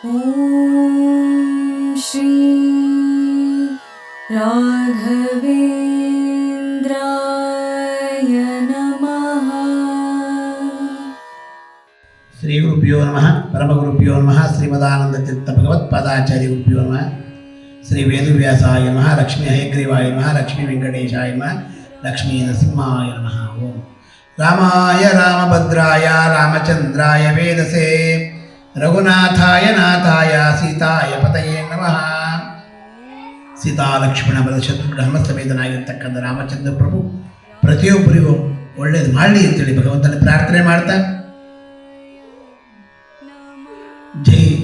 ಓಂ ಶ್ರೀ ರಾಘವೇಂದ್ರಾಯ ನಮಃ. ಶ್ರೀ ಗುರುಭ್ಯೋ ನಮಃ. ಪರಮಗುರುಭ್ಯೋ ನಮಃ. ಶ್ರೀಮದಾನಂದ ತೀರ್ಥ ಭಗವತ್ಪಾದಾಚಾರ್ಯ ಗುರುಭ್ಯೋ ನಮಃ. ಶ್ರೀ ವೇದವ್ಯಾಸಾಯ ನಮಃ. ಲಕ್ಷ್ಮೀ ಹಯಗ್ರೀವಾಯ ನಮಃ. ಲಕ್ಷ್ಮೀ ವೆಂಕಟೇಶಾಯ ನಮಃ. ಲಕ್ಷ್ಮೀ ನರಸಿಂಹಾಯ ನಮಃ. ಓಂ ರಾಮಾಯ ರಾಮಭದ್ರಾಯ ರಾಮಚಂದ್ರಾಯ ವೇದಸೇ ರಘುನಾಥಾಯ ನಾಥಾಯ ಸೀತಾಯ ಪತಯೇ ನಮಃ. ಸೀತಾ ಲಕ್ಷ್ಮಣ ಬಲ ಶತ್ರುಘ್ನ ಹನುಮ ಸಮೇತನಾಗಿರ್ತಕ್ಕಂಥ ರಾಮಚಂದ್ರ ಪ್ರಭು ಪ್ರತಿಯೊಬ್ಬರಿಗೂ ಒಳ್ಳೇದು ಮಾಡಲಿ ಅಂತೇಳಿ ಭಗವಂತನ ಪ್ರಾರ್ಥನೆ ಮಾಡ್ತಾ,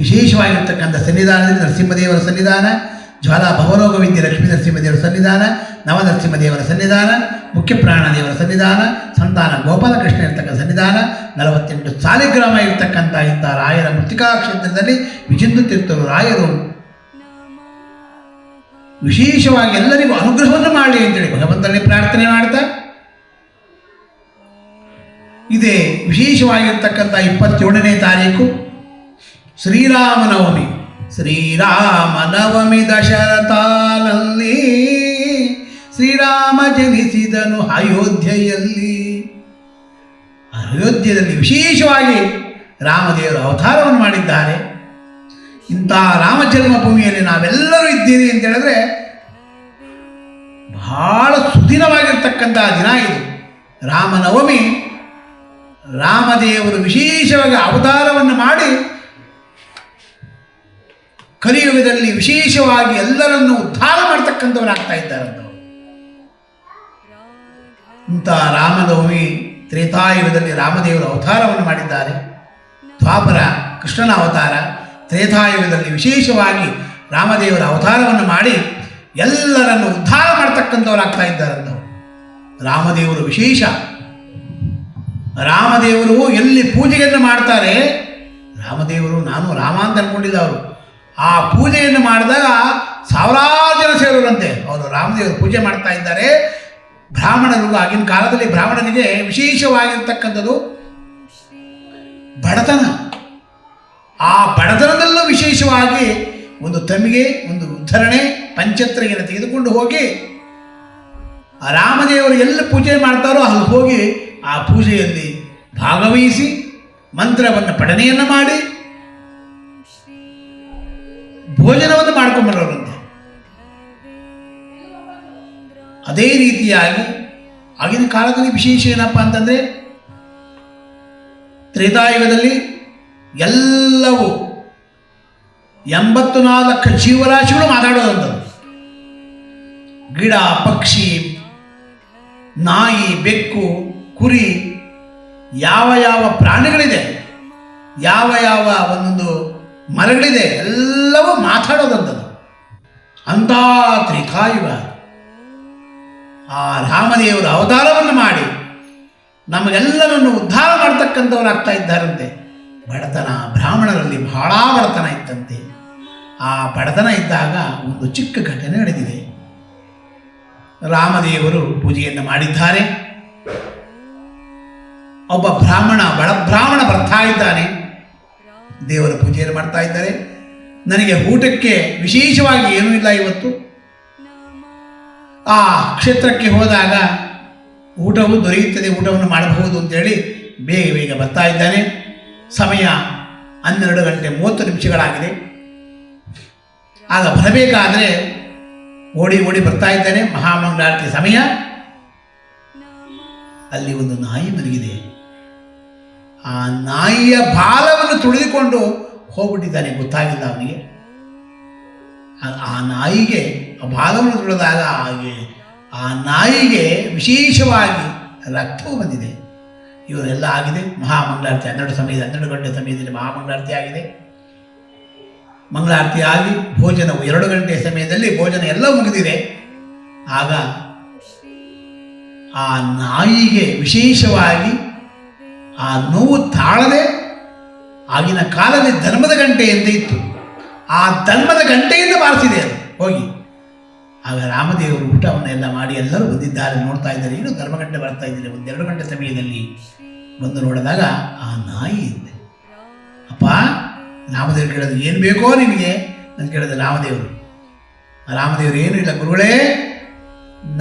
ವಿಶೇಷವಾಗಿರ್ತಕ್ಕಂಥ ಸನ್ನಿಧಾನದಲ್ಲಿ ನರಸಿಂಹದೇವರ ಸನ್ನಿಧಾನ, ಜ್ವಾಲಾ ಭವರೋಗ ವಿದ್ಯೆ ಲಕ್ಷ್ಮೀ ನರಸಿಂಹದೇವರ ಸನ್ನಿಧಾನ, ನವನರಸಿಂಹದೇವರ ಸನ್ನಿಧಾನ, ಮುಖ್ಯ ಪ್ರಾಣದೇವರ ಸನ್ನಿಧಾನ, ಸಂತಾನ ಗೋಪಾಲಕೃಷ್ಣ ಇರ್ತಕ್ಕಂಥ ಸನ್ನಿಧಾನ, 48 ಸಾಲಿಗ್ರಾಮ ಇರ್ತಕ್ಕಂಥ ಇಂಥ ರಾಯರ ಮೃತ್ತಿಕಾ ಕ್ಷೇತ್ರದಲ್ಲಿ ವಿಚಿಂದು ತೀರ್ಥರು ರಾಯರು ವಿಶೇಷವಾಗಿ ಎಲ್ಲರಿಗೂ ಅನುಗ್ರಹವನ್ನು ಮಾಡಲಿ ಅಂತೇಳಿ ಭಗವಂತನಲ್ಲಿ ಪ್ರಾರ್ಥನೆ ಮಾಡ್ತಾ, ಇದೇ ವಿಶೇಷವಾಗಿರ್ತಕ್ಕಂಥ 27ನೇ ತಾರೀಕು ಶ್ರೀರಾಮನವಮಿ. ಶ್ರೀರಾಮನವಮಿ ದಶರಥನಲ್ಲಿ ಶ್ರೀರಾಮ ಜನಿಸಿದನು ಅಯೋಧ್ಯೆಯಲ್ಲಿ. ಅಯೋಧ್ಯೆಯಲ್ಲಿ ವಿಶೇಷವಾಗಿ ರಾಮದೇವರು ಅವತಾರವನ್ನು ಮಾಡಿದ್ದಾರೆ. ಇಂಥ ರಾಮ ಜನ್ಮಭೂಮಿಯಲ್ಲಿ ನಾವೆಲ್ಲರೂ ಇದ್ದೀರಿ ಅಂತ ಹೇಳಿದ್ರೆ ಬಹಳ ಸುದಿನವಾಗಿರ್ತಕ್ಕಂಥ ದಿನ ಇದು. ರಾಮನವಮಿ, ರಾಮದೇವರು ವಿಶೇಷವಾಗಿ ಅವತಾರವನ್ನು ಮಾಡಿ ಕಲಿಯುಗದಲ್ಲಿ ವಿಶೇಷವಾಗಿ ಎಲ್ಲರನ್ನು ಉದ್ಧಾರ ಮಾಡ್ತಕ್ಕಂಥವರಾಗ್ತಾ ಇದ್ದಾರಂಥವ್ರು. ಇಂಥ ರಾಮನವಮಿ ತ್ರೇತಾಯುಗದಲ್ಲಿ ರಾಮದೇವರು ಅವತಾರವನ್ನು ಮಾಡಿದ್ದಾರೆ. ದ್ವಾಪರ ಕೃಷ್ಣನ ಅವತಾರ, ತ್ರೇತಾಯುಗದಲ್ಲಿ ವಿಶೇಷವಾಗಿ ರಾಮದೇವರ ಅವತಾರವನ್ನು ಮಾಡಿ ಎಲ್ಲರನ್ನು ಉದ್ಧಾರ ಮಾಡ್ತಕ್ಕಂಥವರಾಗ್ತಾ ಇದ್ದಾರಂಥವ್ರು. ರಾಮದೇವರು ವಿಶೇಷ. ರಾಮದೇವರು ಎಲ್ಲಿ ಪೂಜೆಯನ್ನು ಮಾಡ್ತಾರೆ, ರಾಮದೇವರು ನಾನು ರಾಮ ಅಂತ ಅಂದ್ಕೊಂಡಿದ್ದ ಅವರು ಆ ಪೂಜೆಯನ್ನು ಮಾಡಿದಾಗ ಸಾವಿರಾರು ಜನ ಸೇರುವಂತೆ ಅವರು ರಾಮದೇವರು ಪೂಜೆ ಮಾಡ್ತಾ ಇದ್ದಾರೆ. ಬ್ರಾಹ್ಮಣರು, ಆಗಿನ ಕಾಲದಲ್ಲಿ ಬ್ರಾಹ್ಮಣನಿಗೆ ವಿಶೇಷವಾಗಿರ್ತಕ್ಕಂಥದ್ದು ಬಡತನ. ಆ ಬಡತನದಲ್ಲೂ ವಿಶೇಷವಾಗಿ ಒಂದು ತಮಿಗೆ, ಒಂದು ಉದ್ಧರಣೆ, ಪಂಚತ್ರಿಯನ್ನು ತೆಗೆದುಕೊಂಡು ಹೋಗಿ ಆ ರಾಮದೇವರು ಎಲ್ಲಿ ಪೂಜೆ ಮಾಡ್ತಾರೋ ಅಲ್ಲಿ ಹೋಗಿ ಆ ಪೂಜೆಯಲ್ಲಿ ಭಾಗವಹಿಸಿ ಮಂತ್ರವನ್ನು ಪಠನೆಯನ್ನು ಮಾಡಿ ಭೋಜನವನ್ನು ಮಾಡ್ಕೊಂಡ್ಬರೋರಂತೆ. ಅದೇ ರೀತಿಯಾಗಿ ಆಗಿನ ಕಾಲದಲ್ಲಿ ವಿಶೇಷ ಏನಪ್ಪ ಅಂತಂದರೆ, ತ್ರೇತಾಯುಗದಲ್ಲಿ ಎಲ್ಲವೂ 84 ಜೀವರಾಶಿಗಳು ಮಾತಾಡೋದಂಥದ್ದು. ಗಿಡ, ಪಕ್ಷಿ, ನಾಯಿ, ಬೆಕ್ಕು, ಕುರಿ, ಯಾವ ಯಾವ ಪ್ರಾಣಿಗಳಿದೆ, ಯಾವ ಯಾವ ಒಂದೊಂದು ಮರಗಳಿದೆ, ಎಲ್ಲವೂ ಮಾತಾಡೋದಂಥದ್ದು. ಅಂಥ ತ್ರೇತಾಯುಗ ಆ ರಾಮದೇವರು ಅವತಾರವನ್ನು ಮಾಡಿ ನಮಗೆಲ್ಲರನ್ನು ಉದ್ಧಾರ ಮಾಡ್ತಕ್ಕಂಥವರಾಗ್ತಾ ಇದ್ದಾರಂತೆ. ಬಡತನ, ಬ್ರಾಹ್ಮಣರಲ್ಲಿ ಬಹಳ ಬಡತನ ಇತ್ತಂತೆ. ಆ ಬಡತನ ಇದ್ದಾಗ ಒಂದು ಚಿಕ್ಕ ಘಟನೆ ನಡೆದಿದೆ. ರಾಮದೇವರು ಪೂಜೆಯನ್ನು ಮಾಡಿದ್ದಾರೆ. ಒಬ್ಬ ಬಡಬ್ರಾಹ್ಮಣ ಬರ್ತಾ ಇದ್ದಾನೆ. ದೇವರ ಪೂಜೆಯನ್ನು ಮಾಡ್ತಾ ಇದ್ದಾರೆ. ನನಗೆ ಊಟಕ್ಕೆ ವಿಶೇಷವಾಗಿ ಏನೂ ಇಲ್ಲ ಇವತ್ತು. ಆ ಕ್ಷೇತ್ರಕ್ಕೆ ಹೋದಾಗ ಊಟವು ದೊರೆಯುತ್ತದೆ, ಊಟವನ್ನು ಮಾಡಬಹುದು ಅಂತೇಳಿ ಬೇಗ ಬೇಗ ಬರ್ತಾ ಇದ್ದಾನೆ. ಸಮಯ 12:30 ಆಗ ಬರಬೇಕಾದರೆ ಓಡಿ ಬರ್ತಾ ಇದ್ದಾನೆ. ಮಹಾಮಂಗಳಾರತಿ ಸಮಯ. ಅಲ್ಲಿ ಒಂದು ನಾಯಿ ಮಲಗಿದೆ. ಆ ನಾಯಿಯ ಬಾಲವನ್ನು ತುಳಿದುಕೊಂಡು ಹೋಗ್ಬಿಟ್ಟಿದ್ದಾನೆ, ಗೊತ್ತಾಗಿಲ್ಲ ಅವನಿಗೆ. ಆ ನಾಯಿಗೆ ಆ ಬಾಲವನ್ನು ತುಳಿದಾಗ ಆ ನಾಯಿಗೆ ವಿಶೇಷವಾಗಿ ರಕ್ತವು ಬಂದಿದೆ. ಇವರೆಲ್ಲ ಆಗಿದೆ. ಮಹಾಮಂಗಳಾರತಿ 12 ಗಂಟೆ ಸಮಯದಲ್ಲಿ ಮಹಾಮಂಗಳಾರತಿ ಆಗಿದೆ. ಮಂಗಳಾರತಿ ಆಗಿ ಭೋಜನವು 2 ಗಂಟೆ ಸಮಯದಲ್ಲಿ ಭೋಜನ ಎಲ್ಲ ಮುಗಿದಿದೆ. ಆಗ ಆ ನಾಯಿಗೆ ವಿಶೇಷವಾಗಿ ಆ ನೋವು ತಾಳದೆ, ಆಗಿನ ಕಾಲದಲ್ಲಿ ಧರ್ಮದ ಗಂಟೆ ಅಂತ ಇತ್ತು, ಆ ಧರ್ಮದ ಗಂಟೆಯಿಂದ ಬಾರಿಸಿದೆ ಅದು ಹೋಗಿ. ಆಗ ರಾಮದೇವರು ಊಟವನ್ನೆಲ್ಲ ಮಾಡಿ ಎಲ್ಲರೂ ಬಂದಿದ್ದಾರೆ, ನೋಡ್ತಾ ಇದ್ದಾರೆ. ಏನು ಧರ್ಮಗಂಟೆ ಬರ್ತಾ ಇದ್ದಾರೆ. 1-2 ಗಂಟೆ ಸಮಯದಲ್ಲಿ ಬಂದು ನೋಡಿದಾಗ ಆ ನಾಯಿ ಇದೆ. ಅಪ್ಪ ರಾಮದೇವರು ಕೇಳಿದ್ರು, ಏನು ಬೇಕೋ ನಿನಗೆ ಅಂತ ಕೇಳಿದ್ರೆ ರಾಮದೇವರು ಏನೂ ಇಲ್ಲ ಗುರುಗಳೇ,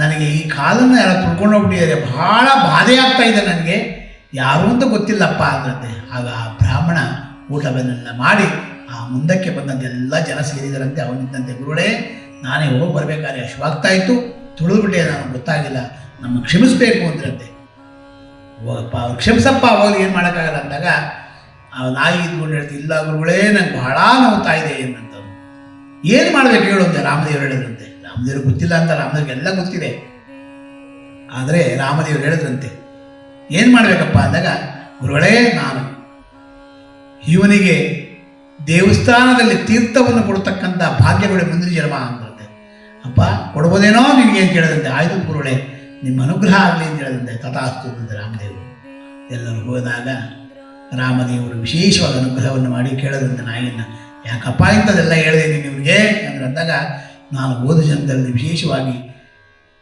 ನನಗೆ ಈ ಕಾಲನ್ನು ಯಾರೋ ತುಳ್ಕೊಂಡು ಹೋಗ್ಬಿಟ್ಟಿದ್ದಾರೆ, ಬಹಳ ಬಾಧೆ ಆಗ್ತಾ ಇದೆ ನನಗೆ, ಯಾರು ಅಂತ ಗೊತ್ತಿಲ್ಲಪ್ಪ ಅಂದ್ರಂತೆ. ಆಗ ಆ ಬ್ರಾಹ್ಮಣ ಊಟವನ್ನೆಲ್ಲ ಮಾಡಿ ಆ ಮುಂದಕ್ಕೆ ಬಂದಂತೆ ಎಲ್ಲ ಜನ ಸೇರಿದರಂತೆ. ಅವನಿದ್ದಂತೆ, ಗುರುಗಳೇ ನಾನೇ ಹೋಗಿ ಬರಬೇಕಾದ್ರೆ ಅಶ್ವಾಗ್ತಾ ಇತ್ತು, ತುಳಿದ್ಬಿಟ್ಟೆ, ನಾನು ಗೊತ್ತಾಗಿಲ್ಲ, ನಮ್ಮ ಕ್ಷಮಿಸಬೇಕು ಅಂದ್ರಂತೆ. ಹೋಗಪ್ಪ ಅವ್ರು ಕ್ಷಮಿಸಪ್ಪ, ಹೋಗಿ ಏನು ಮಾಡೋಕ್ಕಾಗಲ್ಲ ಅಂದಾಗ ಆ ನಾಯಿ ಇದ್ಕೊಂಡು ಹೇಳ್ತೀವಿ, ಇಲ್ಲ ಗುರುಗಳೇ ನಂಗೆ ಬಹಳ ನೋವ್ತಾ ಇದೆ ಏನಂತ. ಏನು ಮಾಡಬೇಕು ಹೇಳು ಅಂತ ರಾಮದೇವರು ಹೇಳಿದ್ರಂತೆ. ರಾಮದೇವ್ರಿಗೆ ಗೊತ್ತಿಲ್ಲ ಅಂತ ರಾಮದೇವ್ರಿಗೆಲ್ಲ ಗೊತ್ತಿದೆ. ಆದರೆ ರಾಮದೇವರು ಹೇಳಿದ್ರಂತೆ, ಏನು ಮಾಡಬೇಕಪ್ಪ ಅಂದಾಗ, ಗುರುಗಳೇ ನಾನು ಇವನಿಗೆ ದೇವಸ್ಥಾನದಲ್ಲಿ ತೀರ್ಥವನ್ನು ಕೊಡ್ತಕ್ಕಂಥ ಭಾಗ್ಯಗಳು ಮುಂದಿನ ಜನ್ಮ ಅಂದ್ರಂತೆ. ಅಪ್ಪ ಕೊಡ್ಬೋದೇನೋ ನಿನಗೆ ಅಂತ ಕೇಳಿದಂತೆ. ಆಯಿತು ಗುರುಗಳೇ, ನಿಮ್ಮ ಅನುಗ್ರಹ ಆಗಲಿ ಅಂತ ಹೇಳಿದಂತೆ. ತಥಾಸ್ತು ಅಂತ ರಾಮದೇವರು. ಎಲ್ಲರೂ ಹೋದಾಗ ರಾಮದೇವರು ವಿಶೇಷವಾದ ಅನುಗ್ರಹವನ್ನು ಮಾಡಿ ಕೇಳದಂತೆ ನಾಯಿಯನ್ನು, ಯಾಕಪ್ಪ ಇಂಥದ್ದೆಲ್ಲ ಹೇಳಿದೆ ನಿಮಗೆ ಅಂದ್ರೆ ಅಂದಾಗ, ನಾನು ಹೋದ ಜನ್ಮದಲ್ಲಿ ವಿಶೇಷವಾಗಿ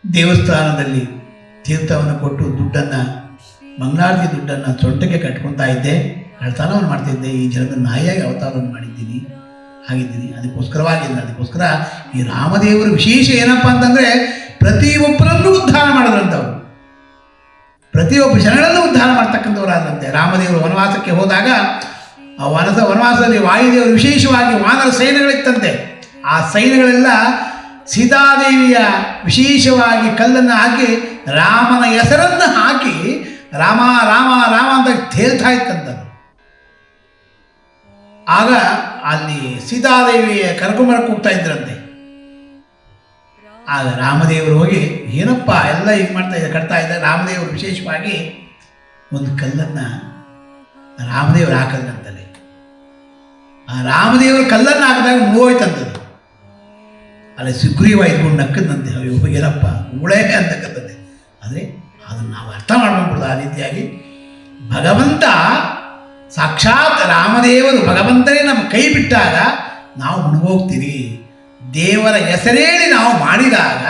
ದೇವಸ್ಥಾನದಲ್ಲಿ ತೀರ್ಥವನ್ನು ಕೊಟ್ಟು ದುಡ್ಡನ್ನು, ಮಂಗಳಾರತಿ ದುಡ್ಡನ್ನು ಸೊಂಟಕ್ಕೆ ಕಟ್ಕೊತಾ ಇದ್ದೆ, ಕಳ್ತನವನ್ನು ಮಾಡ್ತಿದ್ದೆ. ಈ ಜನ್ಮದಲ್ಲಿ ನಾಯಿಯಾಗಿ ಅವತಾರವನ್ನು ಮಾಡಿದ್ದೀನಿ, ಆಗಿದ್ದೀನಿ. ಅದಕ್ಕೋಸ್ಕರ ಈ ರಾಮದೇವರ ವಿಶೇಷ ಏನಪ್ಪ ಅಂತಂದರೆ, ಪ್ರತಿಯೊಬ್ಬರನ್ನೂ ಉದ್ಧಾರ ಮಾಡಿದ್ರಂಥವ್ರು, ಪ್ರತಿಯೊಬ್ಬ ಜನಗಳನ್ನೂ ಉದ್ಧಾರ ಮಾಡ್ತಕ್ಕಂಥವ್ರಾದಂತೆ. ರಾಮದೇವರು ವನವಾಸಕ್ಕೆ ಹೋದಾಗ ಆ ವನವಾಸದಲ್ಲಿ ವಾಯುದೇವರು ವಿಶೇಷವಾಗಿ ವಾನರ ಸೈನ್ಯಗಳಿತ್ತಂತೆ. ಆ ಸೈನ್ಯಗಳೆಲ್ಲ ಸೀತಾದೇವಿಯ ವಿಶೇಷವಾಗಿ ಕಲ್ಲನ್ನು ಹಾಕಿ ರಾಮನ ಹೆಸರನ್ನು ಹಾಕಿ ರಾಮ ರಾಮ ರಾಮ ಅಂತ ತೇಲ್ತಾ ಇತ್ತಂಥದ್ದು. ಆಗ ಅಲ್ಲಿ ಸೀತಾದೇವಿಯ ಕರ್ಕೊಂಬರಕ್ಕೆ ಹೋಗ್ತಾ ಇದ್ರಂತೆ. ಆಗ ರಾಮದೇವರು ಹೋಗಿ, ಏನಪ್ಪ ಎಲ್ಲ ಹೀಗೆ ಮಾಡ್ತಾ ಇದ್ದಾರೆ, ಕಟ್ತಾ ಇದ್ದಾರೆ. ರಾಮದೇವರು ವಿಶೇಷವಾಗಿ ಒಂದು ಕಲ್ಲನ್ನು ರಾಮದೇವರು ಹಾಕಿದ್ರಂತಲ್ಲಿ. ಆ ರಾಮದೇವರು ಕಲ್ಲನ್ನು ಹಾಕಿದಾಗ ಮುಗೋಯ್ತಂಥದ್ದು. ಅಲ್ಲಿ ಸುಗ್ರೀವ ಇದ್ಕೊಂಡು ನಕ್ಕದಂತೆ, ಅಯ್ಯೋ ಏನಪ್ಪ ಉಳೇ ಅಂತಕ್ಕಂಥದ್ದೇ. ಆದರೆ ಅದನ್ನು ನಾವು ಅರ್ಥ ಮಾಡ್ಕೊಂಡ್ಬಿಡೋದು. ಆ ರೀತಿಯಾಗಿ ಭಗವಂತ ಸಾಕ್ಷಾತ್ ರಾಮದೇವರು ಭಗವಂತನೇ ನಮ್ಮ ಕೈ ಬಿಟ್ಟಾಗ ನಾವು ಮುಳುಗೋಗ್ತೀವಿ. ದೇವರ ಹೆಸರೇಳಿ ನಾವು ಮಾಡಿದಾಗ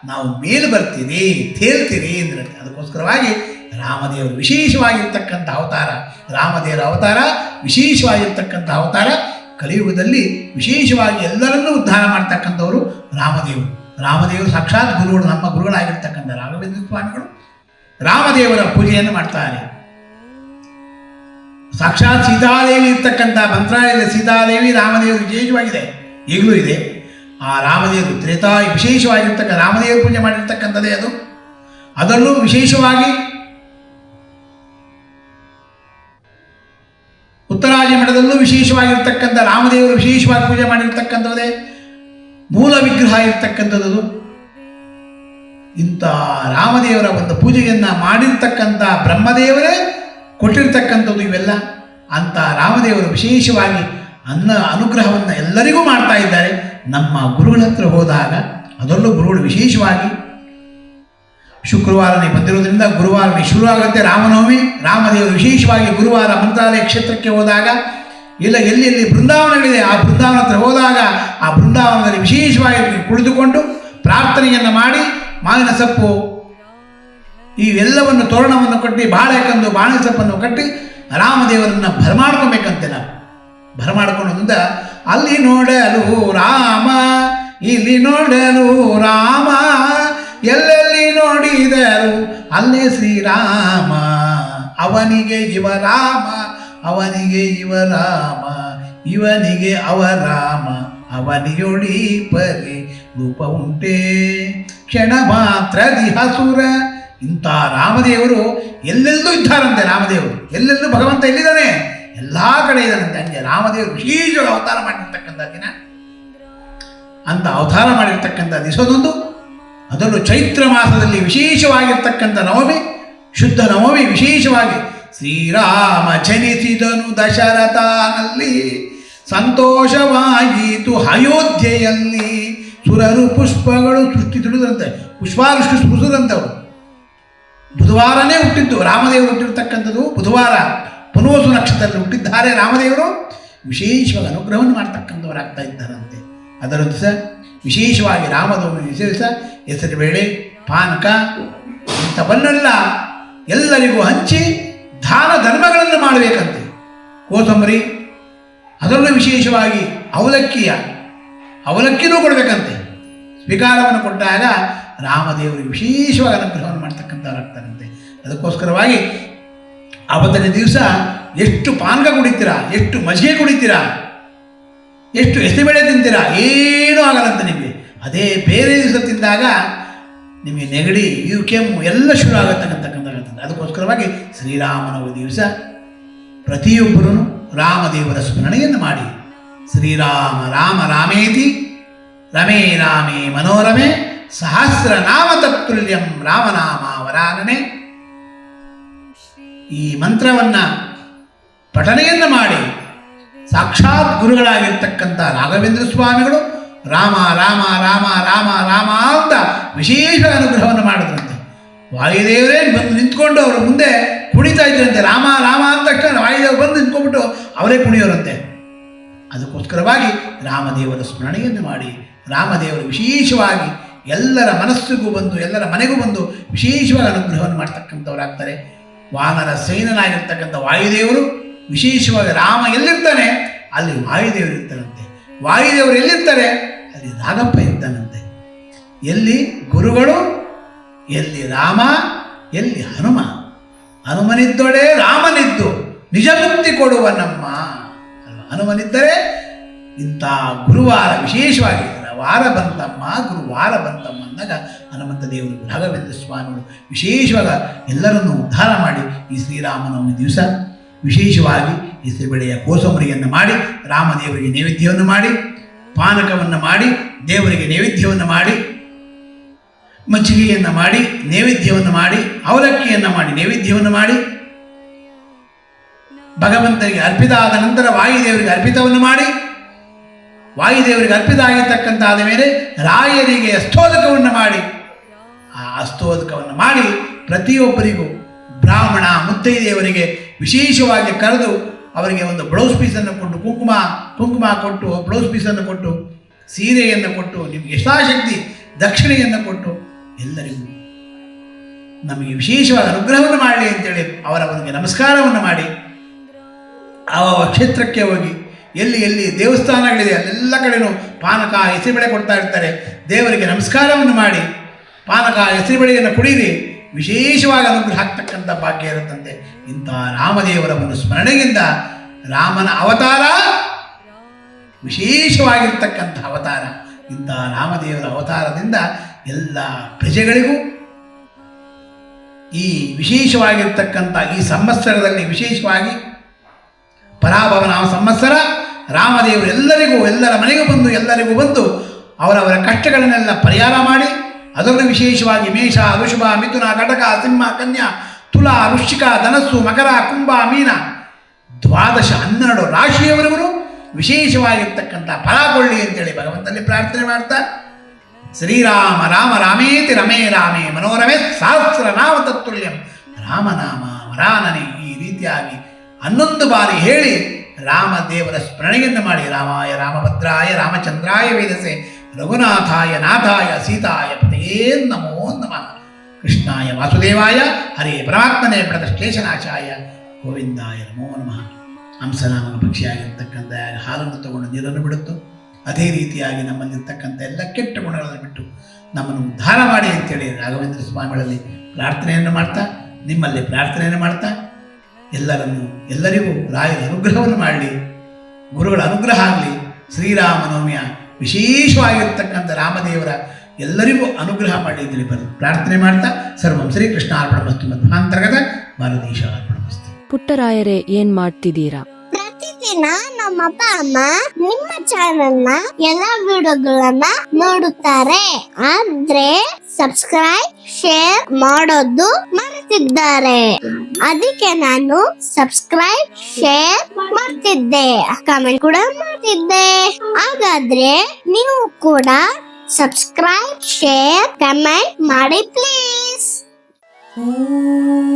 ನಾವು ಮೇಲೆ ಬರ್ತೀವಿ, ತೇಲ್ತೀವಿ ಅಂದ್ರೆ. ಅದಕ್ಕೋಸ್ಕರವಾಗಿ ರಾಮದೇವರು ವಿಶೇಷವಾಗಿರ್ತಕ್ಕಂಥ ಅವತಾರ, ರಾಮದೇವರ ಅವತಾರ ವಿಶೇಷವಾಗಿರ್ತಕ್ಕಂಥ ಅವತಾರ. ಕಲಿಯುಗದಲ್ಲಿ ವಿಶೇಷವಾಗಿ ಎಲ್ಲರನ್ನೂ ಉದ್ಧಾರ ಮಾಡ್ತಕ್ಕಂಥವರು ರಾಮದೇವರು ಸಾಕ್ಷಾತ್ ಗುರುಗಳು, ನಮ್ಮ ಗುರುಗಳಾಗಿರ್ತಕ್ಕಂಥ ರಾಘವೇಂದ್ರ ಸ್ವಾಮಿಗಳು ರಾಮದೇವರ ಪೂಜೆಯನ್ನು ಮಾಡ್ತಾರೆ. ಸಾಕ್ಷಾತ್ ಸೀತಾದೇವಿ ಇರ್ತಕ್ಕಂಥ ಮಂತ್ರಾಲಯದ ಸೀತಾದೇವಿ ರಾಮದೇವರು ವಿಶೇಷವಾಗಿದೆ, ಈಗಲೂ ಇದೆ. ಆ ರಾಮದೇವರು ತ್ರೇತಾಯಿ ವಿಶೇಷವಾಗಿರ್ತಕ್ಕ ರಾಮದೇವರು ಪೂಜೆ ಮಾಡಿರ್ತಕ್ಕಂಥದ್ದೇ ಅದು. ಅದರಲ್ಲೂ ವಿಶೇಷವಾಗಿ ಉತ್ತರಾದಿ ಮಠದಲ್ಲೂ ವಿಶೇಷವಾಗಿರ್ತಕ್ಕಂಥ ರಾಮದೇವರು ವಿಶೇಷವಾಗಿ ಪೂಜೆ ಮಾಡಿರ್ತಕ್ಕಂಥದ್ದೇ ಮೂಲ ವಿಗ್ರಹ ಇರ್ತಕ್ಕಂಥದ್ದು. ಇಂಥ ರಾಮದೇವರ ಒಂದು ಪೂಜೆಯನ್ನು ಮಾಡಿರ್ತಕ್ಕಂಥ ಬ್ರಹ್ಮದೇವರೇ ಕೊಟ್ಟಿರ್ತಕ್ಕಂಥದ್ದು ಇವೆಲ್ಲ. ಅಂಥ ರಾಮದೇವರು ವಿಶೇಷವಾಗಿ ಅನುಗ್ರಹವನ್ನು ಎಲ್ಲರಿಗೂ ಮಾಡ್ತಾ ಇದ್ದಾರೆ. ನಮ್ಮ ಗುರುಗಳ ಹತ್ರ ಹೋದಾಗ, ಅದರಲ್ಲೂ ಗುರುಗಳು ವಿಶೇಷವಾಗಿ ಶುಕ್ರವಾರನೇ ಬಂದಿರೋದ್ರಿಂದ ಗುರುವಾರನೇ ಶುರು ಆಗುತ್ತೆ ರಾಮನವಮಿ. ರಾಮದೇವರು ವಿಶೇಷವಾಗಿ ಗುರುವಾರ ಮಂತ್ರಾಲಯ ಕ್ಷೇತ್ರಕ್ಕೆ ಹೋದಾಗ, ಇಲ್ಲ ಎಲ್ಲಿ ಬೃಂದಾವನಗಳಿದೆ ಆ ಬೃಂದಾವನ ಹತ್ರ ಹೋದಾಗ ಆ ಬೃಂದಾವನದಲ್ಲಿ ವಿಶೇಷವಾಗಿ ಕುಳಿತುಕೊಂಡು ಪ್ರಾರ್ಥನೆಯನ್ನು ಮಾಡಿ ಮಾವಿನ ಸೊಪ್ಪು ಇವೆಲ್ಲವನ್ನು ತೋರಣವನ್ನು ಕಟ್ಟಿ ಬಾಳೆಕಂದು ಬಾಳೆ ಸೊಪ್ಪನ್ನು ಕಟ್ಟಿ ರಾಮದೇವರನ್ನು ಬರಮಾಡ್ಕೊಬೇಕಂತೆ. ನಾವು ಬರಮಾಡ್ಕೊಳ್ಳೋದ್ರಿಂದ ಅಲ್ಲಿ ನೋಡಲು ರಾಮ, ಇಲ್ಲಿ ನೋಡಲು ರಾಮ, ಎಲ್ಲೆಲ್ಲಿ ನೋಡಿದರು ಅಲ್ಲೇ ಶ್ರೀರಾಮ, ಅವನಿಗೆ ಇವ ರಾಮ, ಅವನಿಗೆ ಇವ ರಾಮ, ಇವನಿಗೆ ಅವ ರಾಮ, ಅವನಿಯೊಡಿ ಪರಿ ರೂಪ ಉಂಟೆ ಕ್ಷಣ ಮಾತ್ರ ದಿಹಸುರ. ಇಂಥ ರಾಮದೇವರು ಎಲ್ಲೆಲ್ಲೂ ಇದ್ದಾರಂತೆ. ರಾಮದೇವರು ಎಲ್ಲೆಲ್ಲೂ ಭಗವಂತ ಎಲ್ಲಿದ್ದಾನೆ, ಎಲ್ಲ ಕಡೆ ಇದ್ದಾನಂತೆ. ಹಂಗೆ ರಾಮದೇವರು ವಿಶೇಷ ಅವತಾರ ಮಾಡಿರ್ತಕ್ಕಂಥ ದಿನ, ಅಂತ ಅವತಾರ ಮಾಡಿರ್ತಕ್ಕಂಥ ದಿವಸದೊಂದು. ಅದರಲ್ಲೂ ಚೈತ್ರ ಮಾಸದಲ್ಲಿ ವಿಶೇಷವಾಗಿರ್ತಕ್ಕಂಥ ನವಮಿ, ಶುದ್ಧ ನವಮಿ ವಿಶೇಷವಾಗಿ ಶ್ರೀರಾಮ ಜನಿಸಿದನು ದಶರಥನಲ್ಲಿ, ಸಂತೋಷವಾಯಿತು ಅಯೋಧ್ಯೆಯಲ್ಲಿ, ಸುರರು ಪುಷ್ಪಗಳು ಸೃಷ್ಟಿ ತಿಳಿದಂತೆ, ಪುಷ್ಪಾವೃಷ್ಟಿ ಸ್ಪೃಶದಂಥವು. ಬುಧವಾರನೇ ಹುಟ್ಟಿದ್ದು ರಾಮದೇವರು, ಹುಟ್ಟಿರ್ತಕ್ಕಂಥದ್ದು ಬುಧವಾರ, ಪುನೋಸು ನಕ್ಷತ್ರದಲ್ಲಿ ಹುಟ್ಟಿದ್ದಾರೆ ರಾಮದೇವರು. ವಿಶೇಷವಾಗಿ ಅನುಗ್ರಹವನ್ನು ಮಾಡ್ತಕ್ಕಂಥವರಾಗ್ತಾ ಇದ್ದಾರಂತೆ. ಅದರ ದಿವಸ ವಿಶೇಷವಾಗಿ ರಾಮನವಮಿ ವಿಶೇಷ ಹೆಸರು ಬೇಳೆ, ಪಾನಕ ಇಂಥವನ್ನೆಲ್ಲ ಎಲ್ಲರಿಗೂ ಹಂಚಿ ದಾನ ಧರ್ಮಗಳನ್ನು ಮಾಡಬೇಕಂತೆ. ಕೋಸಂಬರಿ ಅದರಲ್ಲೂ ವಿಶೇಷವಾಗಿ ಅವಲಕ್ಕಿನೂ ಕೊಡಬೇಕಂತೆ. ಸ್ವೀಕಾರವನ್ನು ಕೊಟ್ಟಾಗ ರಾಮದೇವರಿಗೆ ವಿಶೇಷವಾಗಿ ಅನುಗ್ರಹವನ್ನು ಮಾಡ್ತಕ್ಕಂಥವ್ರಾಗ್ತಾರಂತೆ. ಅದಕ್ಕೋಸ್ಕರವಾಗಿ ಅವತ್ತನೇ ದಿವಸ ಎಷ್ಟು ಪಾನಕ ಕುಡಿತೀರಾ, ಎಷ್ಟು ಮಜ್ಜಿಗೆ ಕುಡಿತೀರಾ, ಎಷ್ಟು ಹೆಸರುಬೇಳೆ ತಿಂತೀರಾ, ಏನೂ ಆಗಲ್ಲಂತೆ ನಿಮಗೆ. ಅದೇ ಬೇರೆ ದಿವಸ ತಿಂದಾಗ ನಿಮಗೆ ನೆಗಡಿ, ಕೆಮ್ಮು ಎಲ್ಲ ಶುರು ಆಗತಕ್ಕಂಥದ್ದು. ಅದಕ್ಕೋಸ್ಕರವಾಗಿ ಶ್ರೀರಾಮನವಮಿ ದಿವಸ ಪ್ರತಿಯೊಬ್ಬರೂ ರಾಮದೇವರ ಸ್ಮರಣೆಯನ್ನು ಮಾಡಿ, ಶ್ರೀರಾಮ ರಾಮ ರಾಮೇತಿ ರಮೇ ರಾಮೇ ಮನೋರಮೆ ಸಹಸ್ರನಾಮ ತತ್ತುಲ್ಯಂ ರಾಮನಾಮ ವರಾನನೆ, ಈ ಮಂತ್ರವನ್ನು ಪಠನೆಯನ್ನು ಮಾಡಿ ಸಾಕ್ಷಾತ್ ಗುರುಗಳಾಗಿರ್ತಕ್ಕಂಥ ರಾಘವೇಂದ್ರ ಸ್ವಾಮಿಗಳು ರಾಮ ರಾಮ ರಾಮ ರಾಮ ರಾಮ ಅಂತ ವಿಶೇಷ ಅನುಗ್ರಹವನ್ನು ಮಾಡಿದ್ರಂತೆ. ವಾಯುದೇವರೇ ಬಂದು ನಿಂತ್ಕೊಂಡು ಅವರ ಮುಂದೆ ಕುಣಿತಾ ಇದ್ರಂತೆ. ರಾಮ ರಾಮ ಅಂತ ತಕ್ಷಣ ವಾಯುದೇವರು ಬಂದು ನಿಂತ್ಕೊಂಡ್ಬಿಟ್ಟು ಅವರೇ ಕುಣಿಯೋರಂತೆ. ಅದಕ್ಕೋಸ್ಕರವಾಗಿ ರಾಮದೇವರ ಸ್ಮರಣೆಯನ್ನು ಮಾಡಿ, ರಾಮದೇವರು ವಿಶೇಷವಾಗಿ ಎಲ್ಲರ ಮನಸ್ಸಿಗೂ ಬಂದು ಎಲ್ಲರ ಮನೆಗೂ ಬಂದು ವಿಶೇಷವಾಗಿ ಅನುಗ್ರಹವನ್ನು ಮಾಡ್ತಕ್ಕಂಥವ್ರಾಗ್ತಾರೆ. ವಾನರ ಸೇನನಾಗಿರ್ತಕ್ಕಂಥ ವಾಯುದೇವರು ವಿಶೇಷವಾಗಿ ರಾಮ ಎಲ್ಲಿರ್ತಾನೆ ಅಲ್ಲಿ ವಾಯುದೇವರು ಇರ್ತಾರಂತೆ. ವಾಯುದೇವರು ಎಲ್ಲಿರ್ತಾರೆ ಅಲ್ಲಿ ನಾಗಪ್ಪ ಇರ್ತಾನಂತೆ. ಎಲ್ಲಿ ಗುರುಗಳು, ಎಲ್ಲಿ ರಾಮ, ಎಲ್ಲಿ ಹನುಮನಿದ್ದೊಡೆ ರಾಮನಿದ್ದು ನಿಜ ಮುಕ್ತಿ ಕೊಡುವ ನಮ್ಮ ಹನುಮನಿದ್ದರೆ ಇಂಥ ಗುರುವಾರ ವಿಶೇಷವಾಗಿ ವಾರ ಬಂತಮ್ಮ ಗುರುವಾರ ಬಂತಮ್ಮ ಅಂದಾಗ ಹನುಮಂತ ದೇವರು ರಾಘವೇಂದ್ರ ಸ್ವಾಮಿಗಳು ವಿಶೇಷವಾಗಿ ಎಲ್ಲರನ್ನೂ ಉದ್ಧಾರ ಮಾಡಿ ಈ ಶ್ರೀರಾಮನವಮಿ ದಿವಸ ವಿಶೇಷವಾಗಿ ಹೆಸರುಬೇಳೆಯ ಕೋಸಂಬರಿಯನ್ನು ಮಾಡಿ ರಾಮದೇವರಿಗೆ ನೈವೇದ್ಯವನ್ನು ಮಾಡಿ, ಪಾನಕವನ್ನು ಮಾಡಿ ದೇವರಿಗೆ ನೈವೇದ್ಯವನ್ನು ಮಾಡಿ, ಮಜ್ಜಿಗೆಯನ್ನು ಮಾಡಿ ನೈವೇದ್ಯವನ್ನು ಮಾಡಿ, ಅವಲಕ್ಕಿಯನ್ನು ಮಾಡಿ ನೈವೇದ್ಯವನ್ನು ಮಾಡಿ, ಭಗವಂತನಿಗೆ ಅರ್ಪಿತ ಆದ ನಂತರ ವಾಯುದೇವರಿಗೆ ಅರ್ಪಿತವನ್ನು ಮಾಡಿ, ವಾಯುದೇವರಿಗೆ ಅರ್ಪಿತ ಆಗಿರ್ತಕ್ಕಂಥ ಮೇಲೆ ರಾಯರಿಗೆ ಅಸ್ತೋದಕವನ್ನು ಮಾಡಿ, ಆ ಅಸ್ತೋದಕವನ್ನು ಮಾಡಿ ಪ್ರತಿಯೊಬ್ಬರಿಗೂ ಬ್ರಾಹ್ಮಣ ಮುತ್ತೈದೆಯವರಿಗೆ ವಿಶೇಷವಾಗಿ ಕರೆದು ಅವರಿಗೆ ಒಂದು ಬ್ಲೌಸ್ ಪೀಸನ್ನು ಕೊಟ್ಟು ಕುಂಕುಮ ಕೊಟ್ಟು ಬ್ಲೌಸ್ ಪೀಸನ್ನು ಕೊಟ್ಟು ಸೀರೆಯನ್ನು ಕೊಟ್ಟು ನಿಮಗೆ ಯಥಾಶಕ್ತಿ ದಕ್ಷಿಣೆಯನ್ನು ಕೊಟ್ಟು ಎಲ್ಲರಿಗೂ ನಮಗೆ ವಿಶೇಷವಾದ ಅನುಗ್ರಹವನ್ನು ಮಾಡಲಿ ಅಂತೇಳಿ ಅವರವರಿಗೆ ನಮಸ್ಕಾರವನ್ನು ಮಾಡಿ ಆ ಕ್ಷೇತ್ರಕ್ಕೆ ಹೋಗಿ ಎಲ್ಲಿ ಎಲ್ಲಿ ದೇವಸ್ಥಾನಗಳಿದೆ ಅಲ್ಲೆಲ್ಲ ಕಡೆಯೂ ಪಾನಕ ಹೆಸರುಬೇಳೆ ಕೊಡ್ತಾ ಇರ್ತಾರೆ. ದೇವರಿಗೆ ನಮಸ್ಕಾರವನ್ನು ಮಾಡಿ ಪಾನಕ ಹೆಸರುಬೇಳೆಯನ್ನು ಕುಡೀರಿ, ವಿಶೇಷವಾಗಿ ಅನುಗ್ರಹ ಆಗ್ತಕ್ಕಂಥ ಭಾಗ್ಯ ಇರುತ್ತಂತೆ. ಇಂಥ ರಾಮದೇವರ ಒಂದು ಸ್ಮರಣೆಯಿಂದ ರಾಮನ ಅವತಾರ ವಿಶೇಷವಾಗಿರ್ತಕ್ಕಂಥ ಅವತಾರ. ಇಂಥ ರಾಮದೇವರ ಅವತಾರದಿಂದ ಎಲ್ಲ ಪ್ರಜೆಗಳಿಗೂ ಈ ವಿಶೇಷವಾಗಿರ್ತಕ್ಕಂಥ ಈ ಸಂವತ್ಸರದಲ್ಲಿ ವಿಶೇಷವಾಗಿ ಪರಾಭವನ ಸಂವತ್ಸರ ರಾಮದೇವರು ಎಲ್ಲರ ಮನೆಗೂ ಬಂದು ಅವರವರ ಕಷ್ಟಗಳನ್ನೆಲ್ಲ ಪರಿಹಾರ ಮಾಡಿ, ಅದರಲ್ಲೂ ವಿಶೇಷವಾಗಿ ಮೇಷ, ವೃಷಭ, ಮಿಥುನ, ಕಟಕ, ಸಿಂಹ, ಕನ್ಯಾ, ತುಲಾ, ವೃಶ್ಚಿಕ, ಧನಸ್ಸು, ಮಕರ, ಕುಂಭ, ಮೀನ 12 ರಾಶಿಯವರೆಗೂ ವಿಶೇಷವಾಗಿರ್ತಕ್ಕಂಥ ಫಲ ಕೊಳ್ಳಿ ಅಂತೇಳಿ ಭಗವಂತನಲ್ಲಿ ಪ್ರಾರ್ಥನೆ ಮಾಡ್ತಾ, ಶ್ರೀರಾಮ ರಾಮ ರಾಮೇತಿ ರಮೇ ರಾಮೇ ಮನೋರಮೆ ಸಹಸ್ರನಾಮ ತತ್ತುಲ್ಯಂ ರಾಮನಾಮ ವರಾನನೆ, ಈ ರೀತಿಯಾಗಿ 11 ಬಾರಿ ಹೇಳಿ ರಾಮದೇವರ ಸ್ಮರಣೆಯನ್ನು ಮಾಡಿ, ರಾಮಾಯ ರಾಮಭದ್ರಾಯ ರಾಮಚಂದ್ರಾಯ ವೇದಸೆ ರಘುನಾಥಾಯ ನಾಥಾಯ ಸೀತಾಯ ಪತಯೇ ನಮೋ ನಮಃ. ಕೃಷ್ಣಾಯ ವಾಸುದೇವಾಯ ಹರೇ ಪರಮಾತ್ಮನೇ ಪ್ರಣತಶ್ಲೇಷನಾಶಾಯ ಗೋವಿಂದಾಯ ನಮೋ ನಮಃ. ಹಂಸನಾಮಕ ಪಕ್ಷಿಯಾಗಿರ್ತಕ್ಕಂಥ ಹಾಲನ್ನು ತಗೊಂಡು ನೀರನ್ನು ಬಿಡುತ್ತು. ಅದೇ ರೀತಿಯಾಗಿ ನಮ್ಮಲ್ಲಿರ್ತಕ್ಕಂಥ ಎಲ್ಲ ಕೆಟ್ಟ ಗುಣಗಳನ್ನು ಬಿಟ್ಟು ನಮ್ಮನ್ನು ಉದ್ಧಾರ ಮಾಡಿ ಅಂತೇಳಿ ರಾಘವೇಂದ್ರ ಸ್ವಾಮಿಗಳಲ್ಲಿ ಪ್ರಾರ್ಥನೆಯನ್ನು ಮಾಡ್ತಾ, ನಿಮ್ಮಲ್ಲಿ ಪ್ರಾರ್ಥನೆಯನ್ನು ಮಾಡ್ತಾ, ಎಲ್ಲರಿಗೂ ರಾಯರ ಅನುಗ್ರಹವನ್ನು ಮಾಡಲಿ, ಗುರುಗಳ ಅನುಗ್ರಹ ಆಗಲಿ. ಶ್ರೀರಾಮನವಮಿಯ ವಿಶೇಷವಾಗಿರ್ತಕ್ಕಂಥ ರಾಮದೇವರ ಎಲ್ಲರಿಗೂ ಅನುಗ್ರಹ ಮಾಡಿ ಅಂತೇಳಿ ಪ್ರಾರ್ಥನೆ ಮಾಡ್ತಾ, ಸರ್ವಂ ಶ್ರೀಕೃಷ್ಣ ಅರ್ಪಣಮಸ್ತು ಮಧ್ವಾಂತರ್ಗತ ಭಾರತೀಶ ಅರ್ಪಣಮಸ್ತು. ಪುಟ್ಟರಾಯರೇ, ಏನ್ ಮಾಡ್ತಿದ್ದೀರಾ? ಪ್ರತಿದಿನ ನಮ್ಮ ಅಪ್ಪ ಅಮ್ಮ ನಿಮ್ಮ ಚಾನೆಲ್ನ ಎಲ್ಲಾ ವಿಡಿಯೋಗಳನ್ನ ನೋಡುತ್ತಾರೆ, ಆದ್ರೆ ಸಬ್ಸ್ಕ್ರೈಬ್ ಶೇರ್ ಮಾಡೋದು ಮರೆತಿದ್ದಾರೆ. ಅದಕ್ಕೆ ನಾನು ಸಬ್ಸ್ಕ್ರೈಬ್ ಶೇರ್ ಮಾಡ್ತಿದ್ದೆ, ಕಮೆಂಟ್ ಕೂಡ ಮಾಡ್ತಿದ್ದೆ. ಹಾಗಾದ್ರೆ ನೀವು ಕೂಡ ಸಬ್ಸ್ಕ್ರೈಬ್ ಶೇರ್ ಕಮೆಂಟ್ ಮಾಡಿ ಪ್ಲೀಸ್. ಓಂ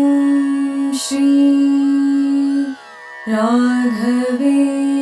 ಶ್ರೀ ರಾಘವೇಂದ್ರ